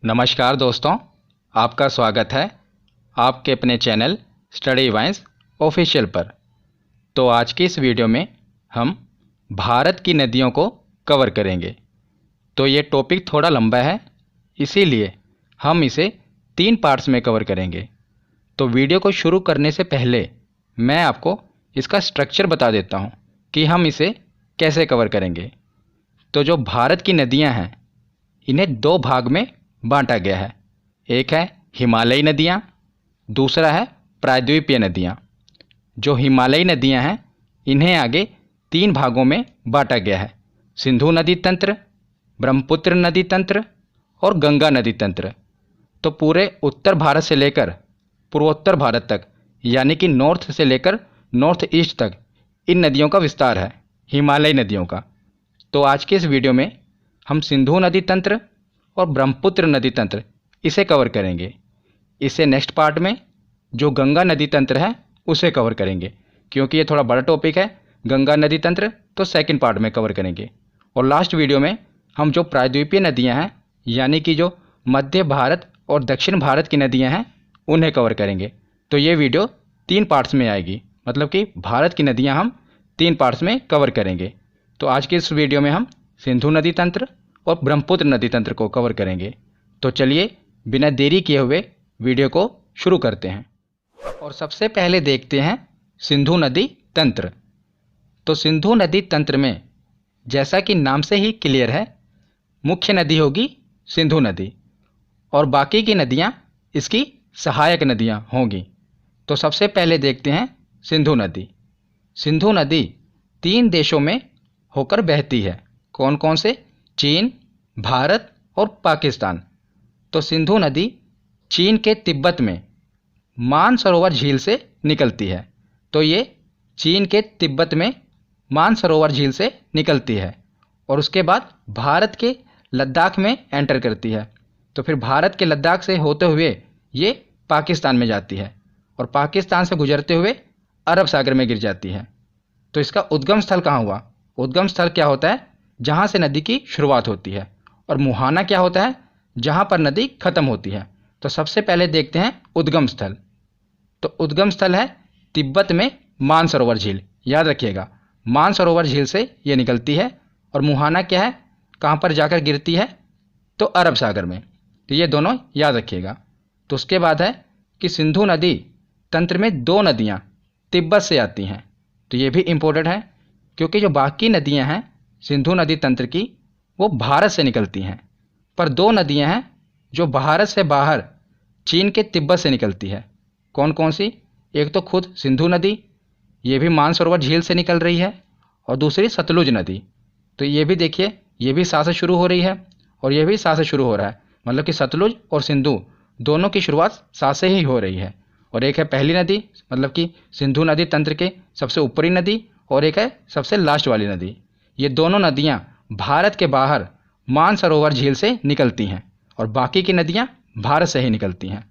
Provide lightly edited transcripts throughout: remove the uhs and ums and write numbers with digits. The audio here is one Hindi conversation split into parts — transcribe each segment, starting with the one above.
नमस्कार दोस्तों, आपका स्वागत है आपके अपने चैनल स्टडी वाइन्स ऑफिशियल पर। तो आज की इस वीडियो में हम भारत की नदियों को कवर करेंगे। तो ये टॉपिक थोड़ा लंबा है, इसीलिए हम इसे 3 पार्ट्स में कवर करेंगे। तो वीडियो को शुरू करने से पहले मैं आपको इसका स्ट्रक्चर बता देता हूँ कि हम इसे कैसे कवर करेंगे। तो जो भारत की नदियाँ हैं, इन्हें 2 भाग में बांटा गया है। एक है हिमालयी नदियाँ, दूसरा है प्रायद्वीपीय नदियाँ। जो हिमालयी नदियाँ हैं, इन्हें आगे 3 भागों में बांटा गया है: सिंधु नदी तंत्र, ब्रह्मपुत्र नदी तंत्र और गंगा नदी तंत्र। तो पूरे उत्तर भारत से लेकर पूर्वोत्तर भारत तक, यानी कि नॉर्थ से लेकर नॉर्थ ईस्ट तक इन नदियों का विस्तार है, हिमालयी नदियों का। तो आज के इस वीडियो में हम सिंधु नदी तंत्र और ब्रह्मपुत्र नदी तंत्र इसे कवर करेंगे। इससे नेक्स्ट पार्ट में जो गंगा नदी तंत्र है उसे कवर करेंगे, क्योंकि ये थोड़ा बड़ा टॉपिक है। गंगा नदी तंत्र तो सेकंड पार्ट में कवर करेंगे। और लास्ट वीडियो में हम जो प्रायद्वीपीय नदियां हैं, यानी कि जो मध्य भारत और दक्षिण भारत की नदियां हैं, उन्हें कवर करेंगे। तो ये वीडियो 3 पार्ट्स में आएगी, मतलब कि भारत की नदियाँ हम 3 पार्ट्स में कवर करेंगे। तो आज के इस वीडियो में हम सिंधु नदी तंत्र और ब्रह्मपुत्र नदी तंत्र को कवर करेंगे। तो चलिए बिना देरी किए हुए वीडियो को शुरू करते हैं। और सबसे पहले देखते हैं सिंधु नदी तंत्र। तो सिंधु नदी तंत्र में, जैसा कि नाम से ही क्लियर है, मुख्य नदी होगी सिंधु नदी और बाकी की नदियाँ इसकी सहायक नदियाँ होंगी। तो सबसे पहले देखते हैं सिंधु नदी। सिंधु नदी 3 देशों में होकर बहती है। कौन कौन से? चीन, भारत और पाकिस्तान। तो सिंधु नदी चीन के तिब्बत में मानसरोवर झील से निकलती है। तो ये चीन के तिब्बत में मानसरोवर झील से निकलती है और उसके बाद भारत के लद्दाख में एंटर करती है। तो फिर भारत के लद्दाख से होते हुए ये पाकिस्तान में जाती है और पाकिस्तान से गुजरते हुए अरब सागर में गिर जाती है। तो इसका उद्गम स्थल कहाँ हुआ? उद्गम स्थल क्या होता है? जहाँ से नदी की शुरुआत होती है। और मुहाना क्या होता है? जहाँ पर नदी खत्म होती है। तो सबसे पहले देखते हैं उद्गम स्थल। तो उद्गम स्थल है तिब्बत में मानसरोवर झील। याद रखिएगा, मानसरोवर झील से ये निकलती है। और मुहाना क्या है? कहाँ पर जाकर गिरती है? तो अरब सागर में। तो ये दोनों याद रखिएगा। तो उसके बाद है कि सिंधु नदी तंत्र में 2 नदियाँ तिब्बत से आती हैं। तो ये भी इम्पोर्टेंट है, क्योंकि जो बाकी नदियाँ हैं सिंधु नदी तंत्र की, वो भारत से निकलती हैं। पर 2 नदियाँ हैं जो भारत से बाहर चीन के तिब्बत से निकलती है। कौन कौन सी? एक तो खुद सिंधु नदी, ये भी मानसरोवर झील से निकल रही है, और दूसरी सतलुज नदी। तो ये भी देखिए, ये भी सा से शुरू हो रही है और ये भी सा से शुरू हो रहा है। मतलब कि सतलुज और सिंधु दोनों की शुरुआत सा से ही हो रही है। और एक है पहली नदी, मतलब कि सिंधु नदी तंत्र के सबसे ऊपरी नदी, और एक है सबसे लास्ट वाली नदी। ये दोनों नदियाँ भारत के बाहर मानसरोवर झील से निकलती हैं और बाकी की नदियाँ भारत से ही निकलती हैं।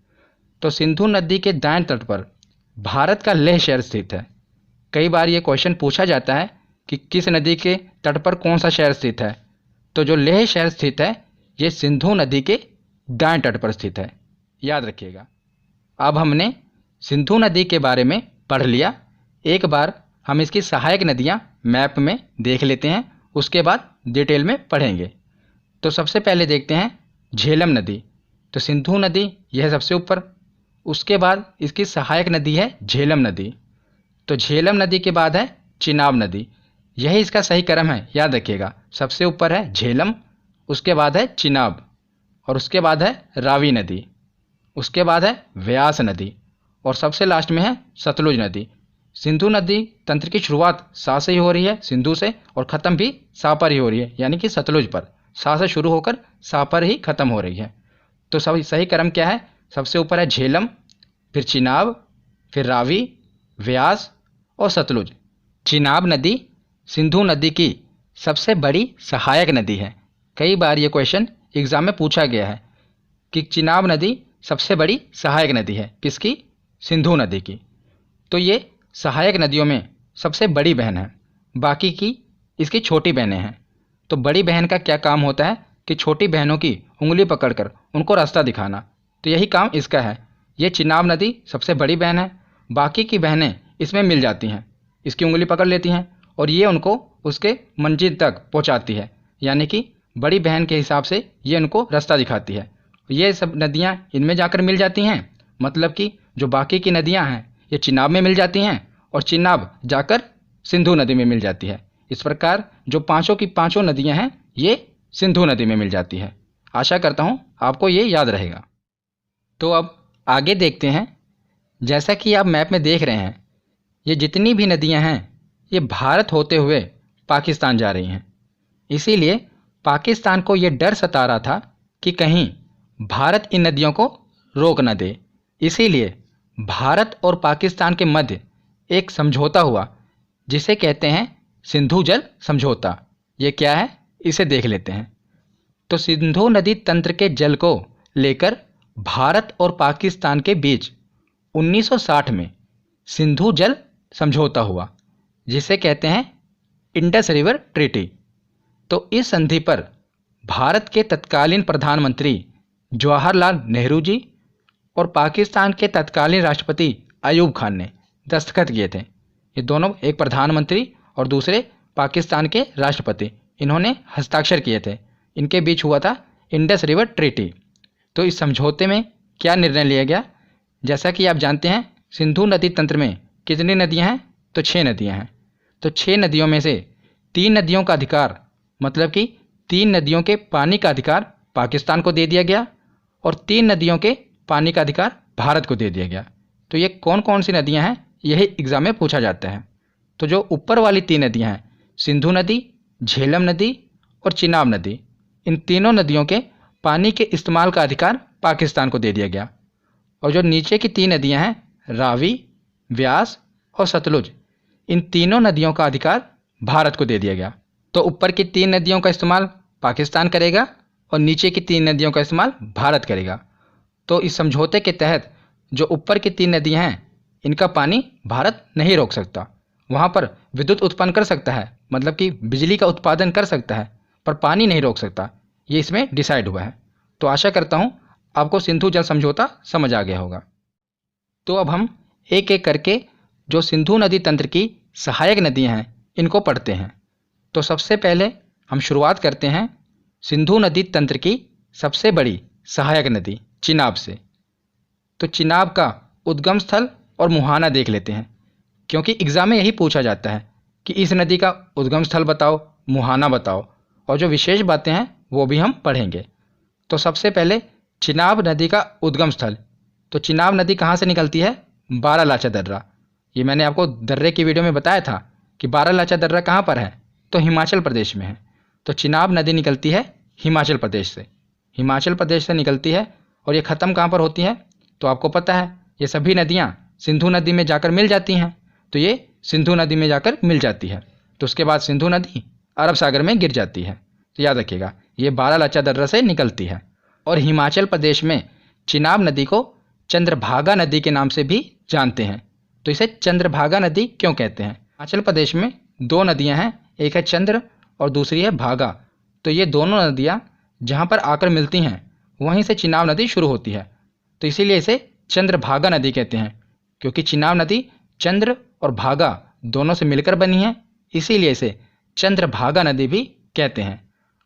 तो सिंधु नदी के दाएं तट पर भारत का लेह शहर स्थित है। कई बार ये क्वेश्चन पूछा जाता है कि किस नदी के तट पर कौन सा शहर स्थित है। तो जो लेह शहर स्थित है, ये सिंधु नदी के दाएं तट पर स्थित है। याद रखिएगा। अब हमने सिंधु नदी के बारे में पढ़ लिया। एक बार हम इसकी सहायक नदियाँ मैप में देख लेते हैं, उसके बाद डिटेल में पढ़ेंगे। तो सबसे पहले देखते हैं झेलम नदी। तो सिंधु नदी यह सबसे ऊपर, उसके बाद इसकी सहायक नदी है झेलम नदी। तो झेलम नदी के बाद है चिनाब नदी। यही इसका सही क्रम है, याद रखिएगा। सबसे ऊपर है झेलम, उसके बाद है चिनाब, और उसके बाद है रावी नदी, उसके बाद है व्यास नदी, और सबसे लास्ट में है सतलुज नदी। सिंधु नदी तंत्र की शुरुआत सा से ही हो रही है, सिंधु से, और ख़त्म भी सा पर ही हो रही है, यानी कि सतलुज पर। सा से शुरू होकर सा पर ही ख़त्म हो रही है। तो सही क्रम क्या है? सबसे ऊपर है झेलम, फिर चिनाब, फिर रावी, व्यास और सतलुज। चिनाब नदी सिंधु नदी की सबसे बड़ी सहायक नदी है। कई बार ये क्वेश्चन एग्जाम में पूछा गया है कि चिनाब नदी सबसे बड़ी सहायक नदी है किसकी? सिंधु नदी की। तो ये सहायक नदियों में सबसे बड़ी बहन है, बाकी की इसकी छोटी बहनें हैं। तो बड़ी बहन का क्या काम होता है कि छोटी बहनों की उंगली पकड़कर उनको रास्ता दिखाना। तो यही काम इसका है। ये चिनाब नदी सबसे बड़ी बहन है, बाकी की बहनें इसमें मिल जाती हैं, इसकी उंगली पकड़ लेती हैं और ये उनको उसके मंजिल तक पहुंचाती है। यानी कि बड़ी बहन के हिसाब से ये उनको रास्ता दिखाती है। ये सब नदियाँ इनमें जाकर मिल जाती हैं, मतलब कि जो बाकी की नदियाँ हैं ये चिनाब में मिल जाती हैं और चिनाब जाकर सिंधु नदी में मिल जाती है। इस प्रकार जो पांचों की पांचों नदियाँ हैं ये सिंधु नदी में मिल जाती है। आशा करता हूँ आपको ये याद रहेगा। तो अब आगे देखते हैं। जैसा कि आप मैप में देख रहे हैं, ये जितनी भी नदियाँ हैं ये भारत होते हुए पाकिस्तान जा रही हैं। इसीलिए पाकिस्तान को ये डर सता रहा था कि कहीं भारत इन नदियों को रोक न दे। इसीलिए भारत और पाकिस्तान के मध्य एक समझौता हुआ जिसे कहते हैं सिंधु जल समझौता। ये क्या है इसे देख लेते हैं। तो सिंधु नदी तंत्र के जल को लेकर भारत और पाकिस्तान के बीच 1960 में सिंधु जल समझौता हुआ जिसे कहते हैं इंडस रिवर ट्रीटी। तो इस संधि पर भारत के तत्कालीन प्रधानमंत्री जवाहरलाल नेहरू जी और पाकिस्तान के तत्कालीन राष्ट्रपति अयूब खान ने दस्तखत किए थे। ये दोनों, एक प्रधानमंत्री और दूसरे पाकिस्तान के राष्ट्रपति, इन्होंने हस्ताक्षर किए थे। इनके बीच हुआ था इंडस रिवर ट्रीटी। तो इस समझौते में क्या निर्णय लिया गया? जैसा कि आप जानते हैं सिंधु नदी तंत्र में कितनी नदियां हैं? तो 6 नदियां हैं। तो 6 नदियों में से 3 नदियों का अधिकार, मतलब कि 3 नदियों के पानी का अधिकार पाकिस्तान को दे दिया गया और 3 नदियों के पानी का अधिकार भारत को दे दिया गया। तो ये कौन कौन सी नदियां हैं यही एग्जाम में पूछा जाता है। तो जो ऊपर वाली 3 नदियां हैं, सिंधु नदी, झेलम नदी और चिनाब नदी, इन तीनों नदियों के पानी के इस्तेमाल का अधिकार पाकिस्तान को दे दिया गया। और जो नीचे की 3 नदियां हैं, रावी, व्यास और सतलुज, इन तीनों नदियों का अधिकार भारत को दे दिया गया। तो ऊपर की 3 नदियों का इस्तेमाल पाकिस्तान करेगा और नीचे की 3 नदियों का इस्तेमाल भारत करेगा। तो इस समझौते के तहत जो ऊपर की 3 नदियां हैं इनका पानी भारत नहीं रोक सकता। वहाँ पर विद्युत उत्पन्न कर सकता है, मतलब कि बिजली का उत्पादन कर सकता है, पर पानी नहीं रोक सकता। ये इसमें डिसाइड हुआ है। तो आशा करता हूँ आपको सिंधु जल समझौता समझ आ गया होगा। तो अब हम एक एक करके जो सिंधु नदी तंत्र की सहायक नदियाँ हैं इनको पढ़ते हैं। तो सबसे पहले हम शुरुआत करते हैं सिंधु नदी तंत्र की सबसे बड़ी सहायक नदी चिनाब से। तो चिनाब का उद्गम स्थल और मुहाना देख लेते हैं, क्योंकि एग्जाम में यही पूछा जाता है कि इस नदी का उद्गम स्थल बताओ, मुहाना बताओ, और जो विशेष बातें हैं वो भी हम पढ़ेंगे। तो सबसे पहले चिनाब नदी का उद्गम स्थल। तो चिनाब नदी कहाँ से निकलती है? बारालाचा दर्रा। ये मैंने आपको दर्रे की वीडियो में बताया था कि बारालाचा दर्रा कहाँ पर है, तो हिमाचल प्रदेश में है। तो चिनाब नदी निकलती है हिमाचल प्रदेश से। हिमाचल प्रदेश से निकलती है और ये ख़त्म कहाँ पर होती है? तो आपको पता है ये सभी नदियाँ सिंधु नदी में जाकर मिल जाती हैं। तो ये सिंधु नदी में जाकर मिल जाती है। तो उसके बाद सिंधु नदी अरब सागर में गिर जाती है। तो याद रखिएगा ये बारालाचा दर्रा से निकलती है। और हिमाचल प्रदेश में चिनाब नदी को चंद्रभागा नदी के नाम से भी जानते हैं। तो इसे चंद्रभागा नदी क्यों कहते हैं? हिमाचल प्रदेश में 2 नदियां हैं, एक है चंद्र और दूसरी है भागा। तो ये दोनों नदियां जहां पर आकर मिलती हैं वहीं से चिनाब नदी शुरू होती है। तो इसीलिए इसे चंद्रभागा नदी कहते हैं, क्योंकि चिनाब नदी चंद्र और भागा दोनों से मिलकर बनी है, इसीलिए इसे चंद्रभागा नदी भी कहते हैं।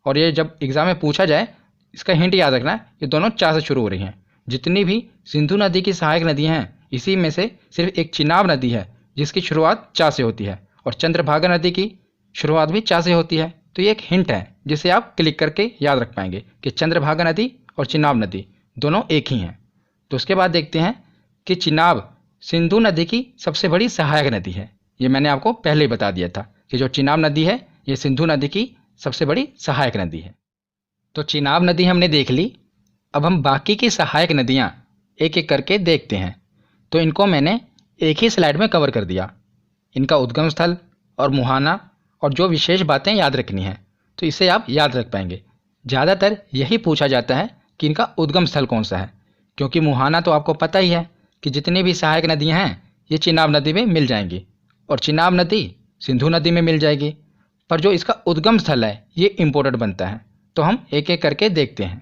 और ये जब एग्जाम में पूछा जाए इसका हिंट याद रखना, ये दोनों चा से शुरू हो रही हैं। जितनी भी सिंधु नदी की सहायक नदियां हैं इसी में से सिर्फ एक चिनाब नदी है जिसकी शुरुआत चा से होती है, और चंद्रभागा नदी की शुरुआत भी चा से होती है। तो ये एक हिंट है जिसे आप क्लिक करके याद रख पाएंगे कि चंद्रभागा नदी और चिनाब नदी दोनों एक ही हैं। तो उसके बाद देखते हैं कि चिनाब सिंधु नदी की सबसे बड़ी सहायक नदी है। ये मैंने आपको पहले ही बता दिया था कि जो चिनाब नदी है ये सिंधु नदी की सबसे बड़ी सहायक नदी है। तो चिनाब नदी हमने देख ली। अब हम बाकी की सहायक नदियाँ एक एक करके देखते हैं। तो इनको मैंने एक ही स्लाइड में कवर कर दिया, इनका उद्गम स्थल और मुहाना और जो विशेष बातें याद रखनी है, तो इसे आप याद रख पाएंगे। ज़्यादातर यही पूछा जाता है कि इनका उद्गम स्थल कौन सा है, क्योंकि मुहाना तो आपको पता ही है कि जितनी भी सहायक नदियाँ हैं ये चिनाब नदी में मिल जाएंगी और चिनाब नदी सिंधु नदी में मिल जाएगी। पर जो इसका उद्गम स्थल है ये इम्पोर्टेंट बनता है। तो हम एक एक करके देखते हैं।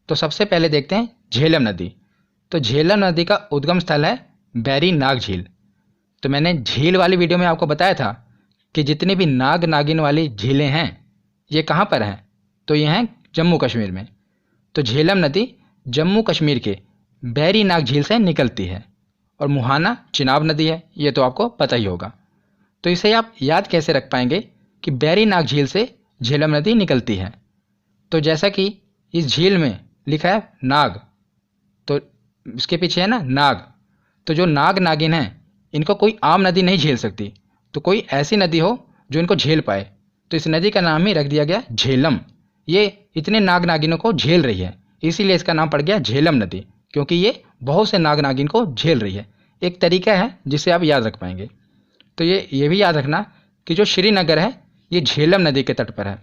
तो सबसे पहले देखते हैं झेलम नदी। तो झेलम नदी का उद्गम स्थल है बैरी नाग झील। तो मैंने झील वाली वीडियो में आपको बताया था कि जितनी भी नाग नागिन वाली झीलें हैं ये कहाँ पर हैं, तो ये हैं जम्मू कश्मीर में। तो झेलम नदी जम्मू कश्मीर के बैरी नाग झील से निकलती है और मुहाना चिनाब नदी है, ये तो आपको पता ही होगा। तो इसे आप याद कैसे रख पाएंगे कि बैरी नाग झील से झेलम नदी निकलती है। तो जैसा कि इस झील में लिखा है नाग, तो इसके पीछे है ना नाग, तो जो नाग नागिन हैं इनको कोई आम नदी नहीं झेल सकती, तो कोई ऐसी नदी हो जो इनको झेल पाए। तो इस नदी का नाम ही रख दिया गया झेलम। ये इतने नाग नागिनों को झेल रही है, इसीलिए इसका नाम पड़ गया झेलम नदी, क्योंकि ये बहुत से नाग नागिन को झेल रही है। एक तरीका है जिसे आप याद रख पाएंगे। तो ये भी याद रखना कि जो श्रीनगर है ये झेलम नदी के तट पर है।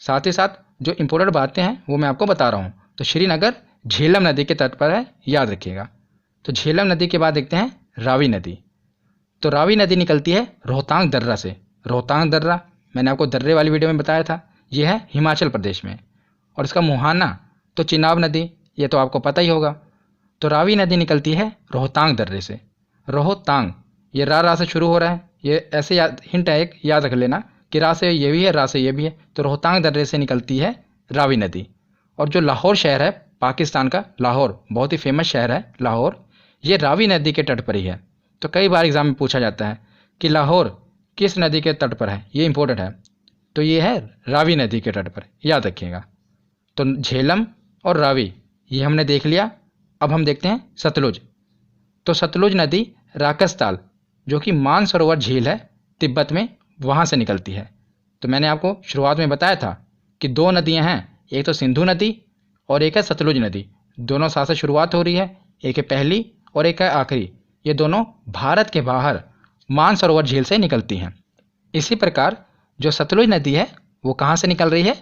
साथ ही साथ जो इम्पोर्टेंट बातें हैं वो मैं आपको बता रहा हूँ। तो श्रीनगर झेलम नदी के तट पर है, याद रखिएगा। तो झेलम नदी के बाद देखते हैं रावी नदी। तो रावी नदी निकलती है रोहतांग दर्रा से। रोहतांग दर्रा मैंने आपको दर्रे वाली वीडियो में बताया था, ये है हिमाचल प्रदेश में। और इसका मुहाना तो चिनाब नदी, ये तो आपको पता ही होगा। तो रावी नदी निकलती है रोहतांग दर्रे से। रोहतांग ये रा से शुरू हो रहा है, ये ऐसे हिंट है एक, याद रख लेना कि रा से ये भी है, रा से ये भी है। तो रोहतांग दर्रे से निकलती है रावी नदी। और जो लाहौर शहर है पाकिस्तान का, लाहौर बहुत ही फेमस शहर है लाहौर, ये रावी नदी के तट पर ही है। तो कई बार एग्जाम में पूछा जाता है कि लाहौर किस नदी के तट पर है, ये इंपॉर्टेंट है। तो ये है रावी नदी के तट पर, याद रखिएगा। तो झेलम और रावी ये हमने देख लिया। अब हम देखते हैं सतलुज। तो सतलुज नदी राकसताल जो कि मानसरोवर झील है तिब्बत में, वहाँ से निकलती है। तो मैंने आपको शुरुआत में बताया था कि दो नदियाँ हैं, एक तो सिंधु नदी और एक है सतलुज नदी। दोनों साथ से शुरुआत हो रही है, एक है पहली और एक है आखिरी। ये दोनों भारत के बाहर मानसरोवर झील से निकलती हैं। इसी प्रकार जो सतलुज नदी है वो कहाँ से निकल रही है,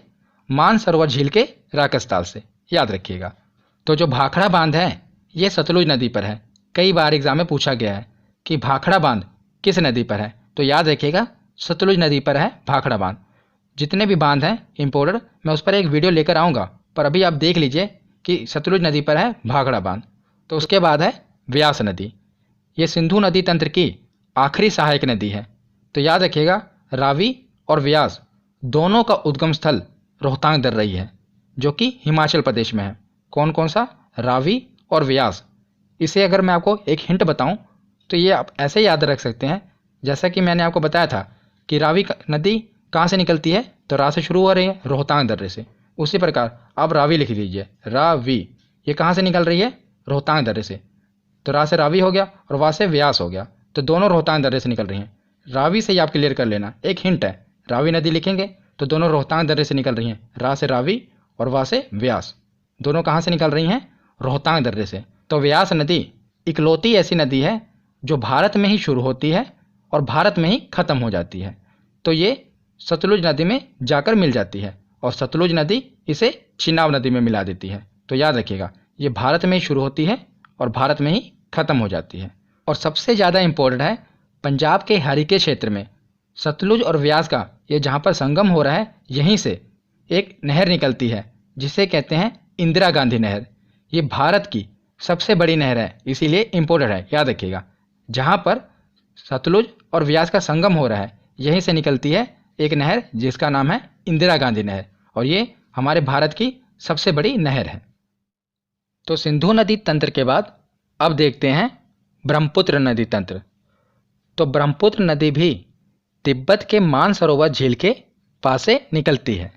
मानसरोवर झील के राकसताल से, याद रखिएगा। तो जो भाखड़ा बांध है ये सतलुज नदी पर है। कई बार एग्जाम में पूछा गया है कि भाखड़ा बांध किस नदी पर है, तो याद रखिएगा सतलुज नदी पर है भाखड़ा बांध। जितने भी बांध हैं इम्पोर्टेंट, मैं उस पर एक वीडियो लेकर आऊँगा, पर अभी आप देख लीजिए कि सतलुज नदी पर है भाखड़ा बांध। तो उसके बाद है व्यास नदी। ये सिंधु नदी तंत्र की आखिरी सहायक नदी है। तो याद रखिएगा रावी और व्यास दोनों का उद्गम स्थल रोहतांग दर्रा ही है, जो कि हिमाचल प्रदेश में है। कौन कौन सा, रावी और व्यास। इसे अगर मैं आपको एक हिंट बताऊं तो ये आप ऐसे याद रख सकते हैं, जैसा कि मैंने आपको बताया था कि रावी नदी कहाँ से निकलती है, तो रा से शुरू हो रही है रोहतांग दर्रे से। उसी प्रकार आप रावी लिख लीजिए, रावी ये कहाँ से निकल रही है, रोहतांग दर्रे से। तो रा से रावी हो गया और वा से व्यास हो गया, तो दोनों रोहतांग दर्रे से निकल रही हैं। रावी से ही आप क्लियर कर लेना, एक हिंट है, रावी नदी लिखेंगे तो दोनों रोहतांग दर्रे से निकल रही हैं। रा से रावी और वा से व्यास, दोनों कहाँ से निकल रही हैं, रोहतांग दर्रे से। तो व्यास नदी इकलौती ऐसी नदी है जो भारत में ही शुरू होती है और भारत में ही ख़त्म हो जाती है। तो ये सतलुज नदी में जाकर मिल जाती है और सतलुज नदी इसे चिनाब नदी में मिला देती है। तो याद रखिएगा ये भारत में ही शुरू होती है और भारत में ही ख़त्म हो जाती है। और सबसे ज़्यादा इम्पोर्टेंट है पंजाब के हरिके क्षेत्र में सतलुज और व्यास का ये जहाँ पर संगम हो रहा है, यहीं से एक नहर निकलती है जिसे कहते हैं इंदिरा गांधी नहर। ये भारत की सबसे बड़ी नहर है, इसीलिए इम्पोर्टेंट है, याद रखिएगा। जहाँ पर सतलुज और व्यास का संगम हो रहा है यहीं से निकलती है एक नहर जिसका नाम है इंदिरा गांधी नहर, और ये हमारे भारत की सबसे बड़ी नहर है। तो सिंधु नदी तंत्र के बाद अब देखते हैं ब्रह्मपुत्र नदी तंत्र। तो ब्रह्मपुत्र नदी भी तिब्बत के मानसरोवर झील के पास से निकलती है।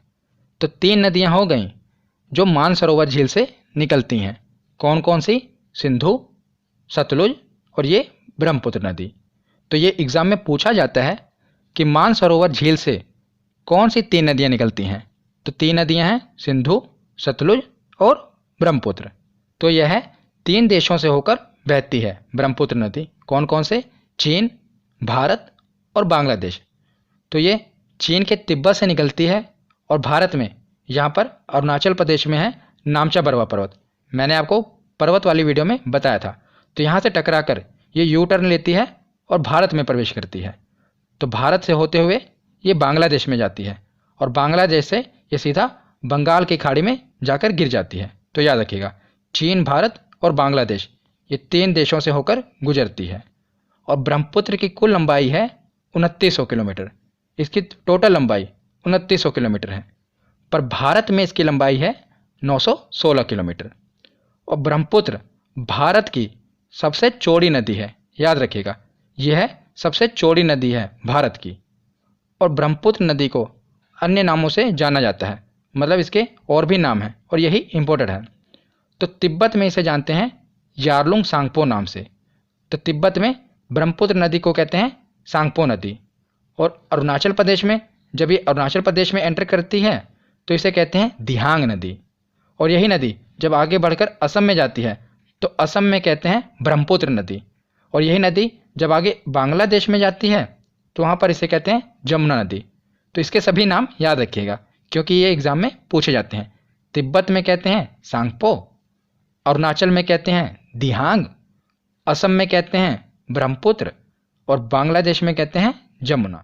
तो तीन नदियां हो गईं जो मानसरोवर झील से निकलती हैं। कौन कौन सी, सिंधु, सतलुज और ये ब्रह्मपुत्र नदी। तो ये एग्ज़ाम में पूछा जाता है कि मानसरोवर झील से कौन सी तीन नदियां निकलती हैं। तो तीन नदियां हैं सिंधु, सतलुज और ब्रह्मपुत्र। तो यह तीन देशों से होकर बहती है ब्रह्मपुत्र नदी। कौन कौन से, चीन, भारत और बांग्लादेश। तो ये चीन के तिब्बत से निकलती है और भारत में यहाँ पर अरुणाचल प्रदेश में है नामचा बरवा पर्वत। मैंने आपको पर्वत वाली वीडियो में बताया था। तो यहाँ से टकराकर ये यू टर्न लेती है और भारत में प्रवेश करती है। तो भारत से होते हुए ये बांग्लादेश में जाती है और बांग्लादेश से ये सीधा बंगाल की खाड़ी में जाकर गिर जाती है। तो याद रखिएगा चीन, भारत और बांग्लादेश, ये 3 देशों से होकर गुजरती है। और ब्रह्मपुत्र की कुल लंबाई है 2900 किलोमीटर। इसकी टोटल लंबाई 2900 किलोमीटर है, पर भारत में इसकी लंबाई है 916 किलोमीटर। और ब्रह्मपुत्र भारत की सबसे चौड़ी नदी है, याद रखिएगा यह सबसे चौड़ी नदी है भारत की। और ब्रह्मपुत्र नदी को अन्य नामों से जाना जाता है, मतलब इसके और भी नाम हैं और यही इम्पोर्टेंट है। तो तिब्बत में इसे जानते हैं यारलुंग सांगपो नाम से। तो तिब्बत में ब्रह्मपुत्र नदी को कहते हैं सांगपो नदी। और अरुणाचल प्रदेश में, जब ये अरुणाचल प्रदेश में एंटर करती है तो इसे कहते हैं दिहांग नदी। और यही नदी जब आगे बढ़कर असम में जाती है तो असम में कहते हैं ब्रह्मपुत्र नदी। और यही नदी जब आगे बांग्लादेश में जाती है तो वहाँ पर इसे कहते हैं जमुना नदी। तो इसके सभी नाम याद रखिएगा क्योंकि ये एग्जाम में पूछे जाते हैं। तिब्बत में कहते हैं सांगपो, अरुणाचल में कहते हैं दिहांग, असम में कहते हैं ब्रह्मपुत्र और बांग्लादेश में कहते हैं जमुना।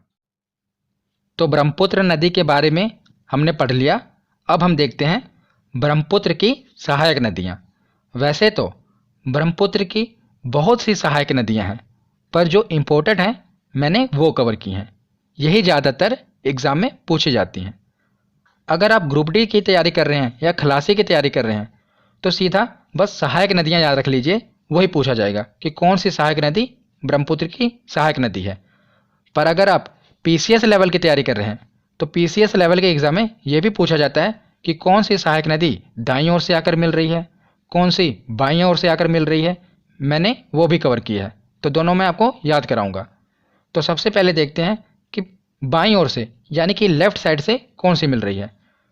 तो ब्रह्मपुत्र नदी के बारे में हमने पढ़ लिया। अब हम देखते हैं ब्रह्मपुत्र की सहायक नदियाँ। वैसे तो ब्रह्मपुत्र की बहुत सी सहायक नदियाँ हैं, पर जो इम्पोर्टेंट हैं मैंने वो कवर की हैं। यही ज़्यादातर एग्ज़ाम में पूछी जाती हैं। अगर आप ग्रुप डी की तैयारी कर रहे हैं या खलासी की तैयारी कर रहे हैं तो सीधा बस सहायक नदियाँ याद रख लीजिए, वही पूछा जाएगा कि कौन सी सहायक नदी ब्रह्मपुत्र की सहायक नदी है। पर अगर आप पीसीएस लेवल की तैयारी कर रहे हैं तो पीसीएस लेवल के एग्ज़ाम में ये भी पूछा जाता है कि कौन सी सहायक नदी दाईं ओर से आकर मिल रही है, कौन सी बाईं ओर से आकर मिल रही है। मैंने वो भी कवर किया है, तो दोनों मैं आपको याद कराऊंगा। तो सबसे पहले देखते हैं कि बाईं ओर से यानी कि लेफ्ट साइड से कौन सी मिल रही है।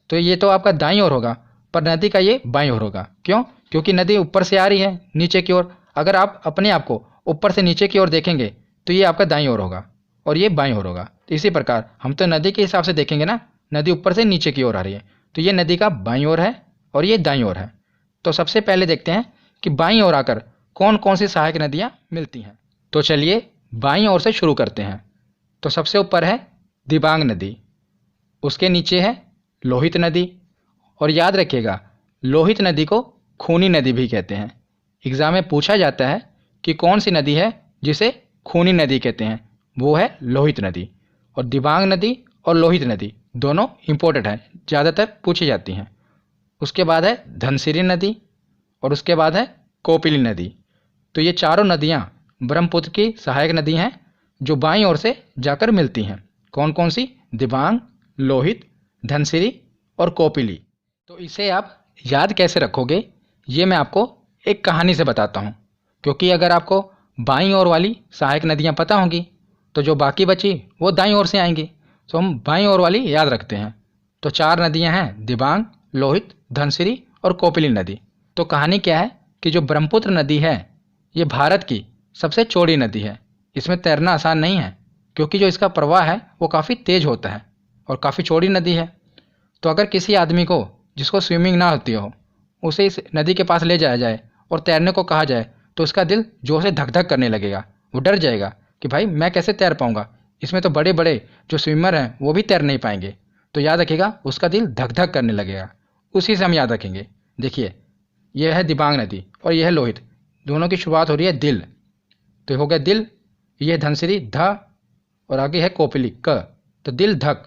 तो ये तो आपका दाईं ओर होगा, पर नदी का ये बाईं ओर होगा। क्यों? क्योंकि नदी ऊपर से आ रही है नीचे की ओर। अगर आप अपने आप को ऊपर से नीचे की ओर देखेंगे तो ये आपका दाईं ओर होगा और ये बाईं ओर होगा। तो इसी प्रकार हम तो नदी के हिसाब से देखेंगे ना, नदी ऊपर से नीचे की ओर आ रही है तो ये नदी का बाईं ओर है और ये दाईं ओर है। तो सबसे पहले देखते हैं कि बाईं ओर आकर कौन कौन सी सहायक नदियाँ मिलती हैं। तो चलिए बाईं ओर से शुरू करते हैं। तो सबसे ऊपर है दिबांग नदी, उसके नीचे है लोहित नदी। और याद रखिएगा लोहित नदी को खूनी नदी भी कहते हैं। एग्ज़ाम में पूछा जाता है कि कौन सी नदी है जिसे खूनी नदी कहते हैं, वो है लोहित नदी। और दिबांग नदी और लोहित नदी दोनों इम्पोर्टेंट हैं, ज़्यादातर पूछी जाती हैं। उसके बाद है धनसिरी नदी और उसके बाद है कोपिली नदी। तो ये चारों नदियाँ ब्रह्मपुत्र की सहायक नदी हैं जो बाईं ओर से जाकर मिलती हैं। कौन कौन सी? दिबांग, लोहित, धनसिरी और कोपिली। तो इसे आप याद कैसे रखोगे ये मैं आपको एक कहानी से बताता हूँ, क्योंकि अगर आपको बाईं ओर वाली सहायक नदियाँ पता होंगी तो जो बाकी बची वो दाईं ओर से आएंगी। तो हम बाईं ओर वाली याद रखते हैं। तो 4 नदियाँ हैं दिबांग, लोहित, धनसिरी और कोपिली नदी। तो कहानी क्या है कि जो ब्रह्मपुत्र नदी है ये भारत की सबसे चौड़ी नदी है। इसमें तैरना आसान नहीं है क्योंकि जो इसका प्रवाह है वो काफ़ी तेज होता है और काफ़ी चौड़ी नदी है। तो अगर किसी आदमी को जिसको स्विमिंग ना होती हो उसे इस नदी के पास ले जाया जाए और तैरने को कहा जाए तो उसका दिल जोर से धक धक करने लगेगा। वो डर जाएगा कि भाई मैं कैसे तैर पाऊँगा, इसमें तो बड़े बड़े जो स्विमर हैं वो भी तैर नहीं पाएंगे। तो याद रखिएगा उसका दिल धक धक करने लगेगा। उसी से हम याद रखेंगे। देखिए यह है दिबांग नदी और यह है लोहित, दोनों की शुरुआत हो रही है दिल। तो हो गया दिल, यह धनसिरी ध और आगे है कोपिली क। तो दिल धक,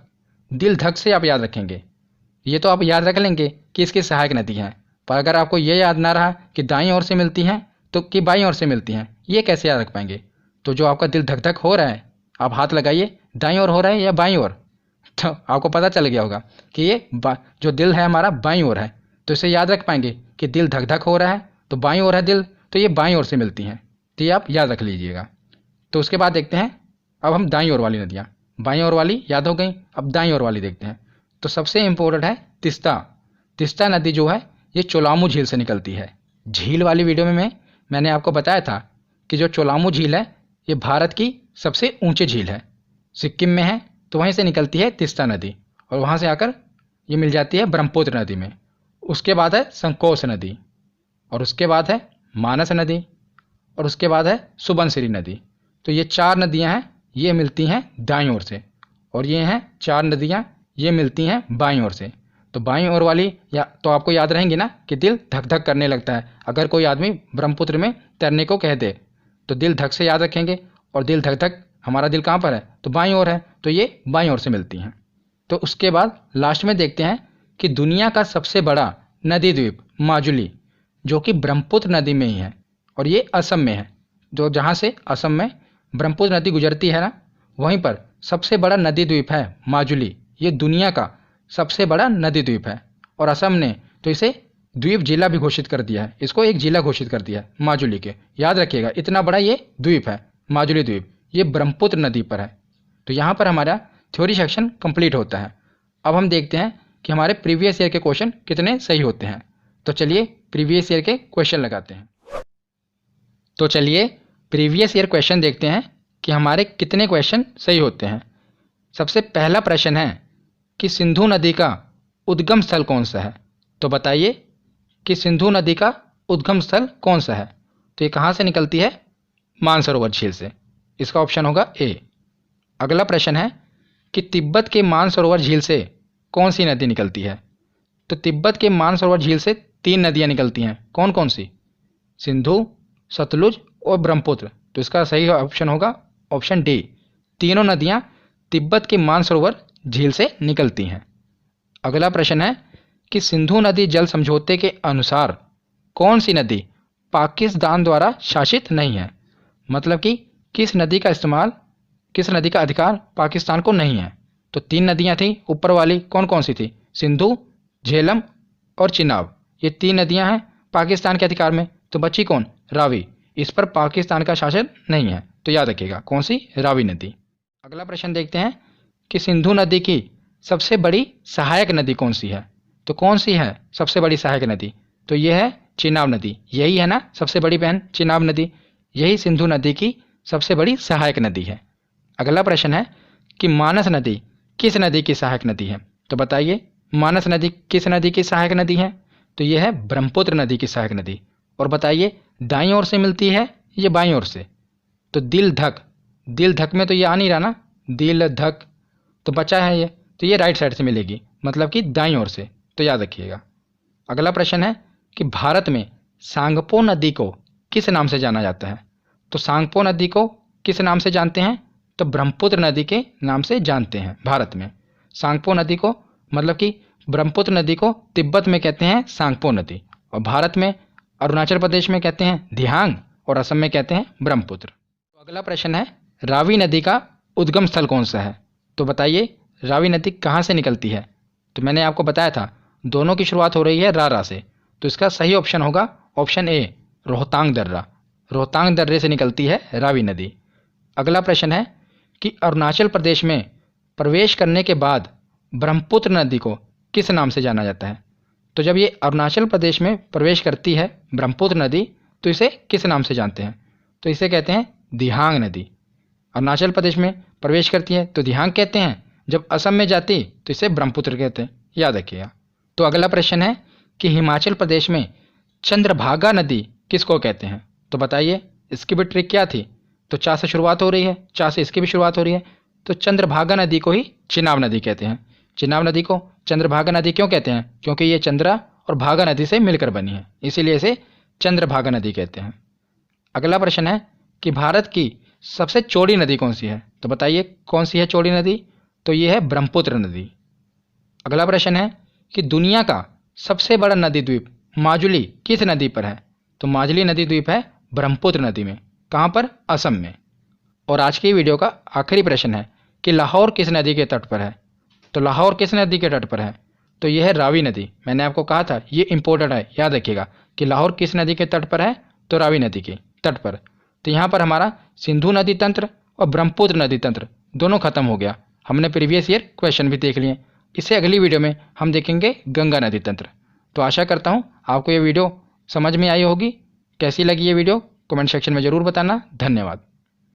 दिल धक से आप याद रखेंगे। ये तो आप याद रख लेंगे कि इसकी सहायक नदी हैं, पर अगर आपको ये याद ना रहा कि दाईं ओर से मिलती हैं तो कि बाईं ओर से मिलती हैं, ये कैसे याद रख पाएंगे। तो जो आपका दिल धक धक हो रहा है आप हाथ लगाइए, दाईं ओर हो रहा है या बाईं ओर। तो आपको पता चल गया होगा कि ये जो दिल है हमारा बाईं ओर है। तो इसे याद रख पाएंगे कि दिल धक धक हो रहा है तो बाईं ओर है दिल, तो ये बाईं ओर से मिलती हैं। तो ये आप याद रख लीजिएगा। तो उसके बाद देखते हैं अब हम दाईं ओर वाली नदियाँ। बाईं ओर वाली याद हो गई, अब दाईं ओर वाली देखते हैं। तो सबसे इम्पोर्टेंट है तिस्ता। तिस्ता नदी जो है ये चोलामू झील से निकलती है। झील वाली वीडियो में मैंने आपको बताया था कि जो चोलामू झील है ये भारत की सबसे ऊंची झील है, सिक्किम में है। तो वहीं से निकलती है तिस्ता नदी और वहाँ से आकर ये मिल जाती है ब्रह्मपुत्र नदी में। उसके बाद है संकोश नदी और उसके बाद है मानस नदी और उसके बाद है सुबनसिरी नदी। तो ये 4 नदियाँ हैं, ये मिलती हैं दाईं ओर से और ये हैं 4 नदियाँ, ये मिलती हैं बाईं ओर से। तो बाईं ओर वाली या तो आपको याद रहेंगी ना कि दिल धक धक करने लगता है। अगर कोई आदमी ब्रह्मपुत्र में तैरने को कह दे तो दिल धक से याद रखेंगे, और दिल धक धक हमारा दिल कहाँ पर है, तो बाईं ओर है, तो ये बाईं ओर से मिलती हैं। तो उसके बाद लास्ट में देखते हैं कि दुनिया का सबसे बड़ा नदी द्वीप माजुली, जो कि ब्रह्मपुत्र नदी में ही है, और ये असम में है। जो जहाँ से असम में ब्रह्मपुत्र नदी गुजरती है ना, वहीं पर सबसे बड़ा नदी द्वीप है माजुली। ये दुनिया का सबसे बड़ा नदी द्वीप है, और असम ने तो इसे द्वीप जिला भी घोषित कर दिया है। इसको एक जिला घोषित कर दिया है माजुली के। याद रखिएगा, इतना बड़ा ये द्वीप है माजुली द्वीप, ये ब्रह्मपुत्र नदी पर है। तो यहाँ पर हमारा थ्योरी सेक्शन कंप्लीट होता है। अब हम देखते हैं कि हमारे प्रीवियस ईयर के क्वेश्चन कितने सही होते हैं। तो चलिए प्रीवियस ईयर के क्वेश्चन लगाते हैं। तो चलिए प्रीवियस ईयर क्वेश्चन देखते हैं कि हमारे कितने क्वेश्चन सही होते हैं। सबसे पहला प्रश्न है कि सिंधु नदी का उद्गम स्थल कौन सा है। तो बताइए कि सिंधु नदी का उद्गम स्थल कौन सा है। तो ये कहाँ से निकलती है, मानसरोवर झील से। इसका ऑप्शन होगा ए। अगला प्रश्न है कि तिब्बत के मानसरोवर झील से कौन सी नदी निकलती है। तो तिब्बत के मानसरोवर झील से 3 नदियाँ निकलती हैं। कौन कौन सी, सिंधु, सतलुज और ब्रह्मपुत्र। तो इसका सही ऑप्शन होगा ऑप्शन डी, तीनों नदियाँ तिब्बत के मानसरोवर झील से निकलती हैं। अगला प्रश्न है कि सिंधु नदी जल समझौते के अनुसार कौन सी नदी पाकिस्तान द्वारा शासित नहीं है। मतलब कि किस नदी का अधिकार पाकिस्तान को नहीं है। तो 3 नदियां थी ऊपर वाली, कौन कौन सी थी, सिंधु, झेलम और चिनाब। ये 3 नदियां हैं पाकिस्तान के अधिकार में। तो बची कौन, रावी। इस पर पाकिस्तान का शासन नहीं है, तो याद रखिएगा कौन सी, रावी नदी। अगला प्रश्न देखते हैं कि सिंधु नदी की सबसे बड़ी सहायक नदी कौन सी है। तो कौन सी है सबसे बड़ी सहायक नदी, तो यह है चिनाब नदी। यही है ना सबसे बड़ी बहन चिनाब नदी, यही सिंधु नदी की सबसे बड़ी सहायक नदी है। अगला प्रश्न है कि मानस नदी किस नदी की सहायक नदी है। तो बताइए मानस नदी किस नदी की सहायक नदी है। तो यह है ब्रह्मपुत्र नदी की सहायक नदी। और बताइए दाईं ओर से मिलती है ये बाईं ओर से। तो दिल धक में तो ये आ नहीं रहा ना, दिल धक, तो बचा है ये, तो ये राइट साइड से मिलेगी, मतलब कि दाईं ओर से। तो याद रखिएगा। अगला प्रश्न है कि भारत में सांगपो नदी को किस नाम से जाना जाता है। तो सांगपो नदी को किस नाम से जानते हैं, तो ब्रह्मपुत्र नदी के नाम से जानते हैं भारत में। सांगपो नदी को, मतलब कि ब्रह्मपुत्र नदी को तिब्बत में कहते हैं सांगपो नदी, और भारत में अरुणाचल प्रदेश में कहते हैं दिहांग, और असम में कहते हैं ब्रह्मपुत्र। तो अगला प्रश्न है रावी नदी का उद्गम स्थल कौन सा है। तो बताइए रावी नदी कहाँ से निकलती है। तो मैंने आपको बताया था दोनों की शुरुआत हो रही है रारा से। तो इसका सही ऑप्शन होगा ऑप्शन ए, रोहतांग दर्रा। रोहतांग दर्रे से निकलती है रावी नदी। अगला प्रश्न है कि अरुणाचल प्रदेश में प्रवेश करने के बाद ब्रह्मपुत्र नदी को किस नाम से जाना जाता है। तो जब ये अरुणाचल प्रदेश में प्रवेश करती है ब्रह्मपुत्र नदी, तो इसे किस नाम से जानते हैं। तो इसे कहते हैं दिहांग नदी। अरुणाचल प्रदेश में प्रवेश करती है तो दिहांग कहते हैं, जब असम में जाती तो इसे ब्रह्मपुत्र कहते हैं, याद रखिएगा। तो अगला प्रश्न है कि हिमाचल प्रदेश में चंद्रभागा नदी किसको कहते हैं। तो बताइए इसकी भी ट्रिक क्या थी। तो चा से शुरुआत हो रही है, चा से इसकी भी शुरुआत हो रही है, तो चंद्रभागा नदी को ही चिनाब नदी कहते हैं। चिनाब नदी को चंद्रभागा नदी क्यों कहते हैं, क्योंकि ये चंद्रा और भागा नदी से मिलकर बनी है, इसीलिए इसे चंद्रभागा नदी कहते हैं। अगला प्रश्न है कि भारत की सबसे चौड़ी नदी कौन सी है। तो बताइए कौन सी है चौड़ी नदी। तो ये है ब्रह्मपुत्र नदी। अगला प्रश्न है कि दुनिया का सबसे बड़ा नदी द्वीप माजुली किस नदी पर है। तो माजुली नदी द्वीप है ब्रह्मपुत्र नदी में। कहाँ पर, असम में। और आज की वीडियो का आखिरी प्रश्न है कि लाहौर किस नदी के तट पर है। तो लाहौर किस नदी के तट पर है। तो यह है रावी नदी। मैंने आपको कहा था ये इंपॉर्टेंट है, याद रखिएगा कि लाहौर किस नदी के तट पर है, तो रावी नदी के तट पर। तो यहाँ पर हमारा सिंधु नदी तंत्र और ब्रह्मपुत्र नदी तंत्र दोनों खत्म हो गया। हमने प्रीवियस ईयर क्वेश्चन भी देख लिए। इससे अगली वीडियो में हम देखेंगे गंगा नदी तंत्र। तो आशा करता हूँ आपको ये वीडियो समझ में आई होगी। कैसी लगी ये वीडियो कमेंट सेक्शन में ज़रूर बताना। धन्यवाद।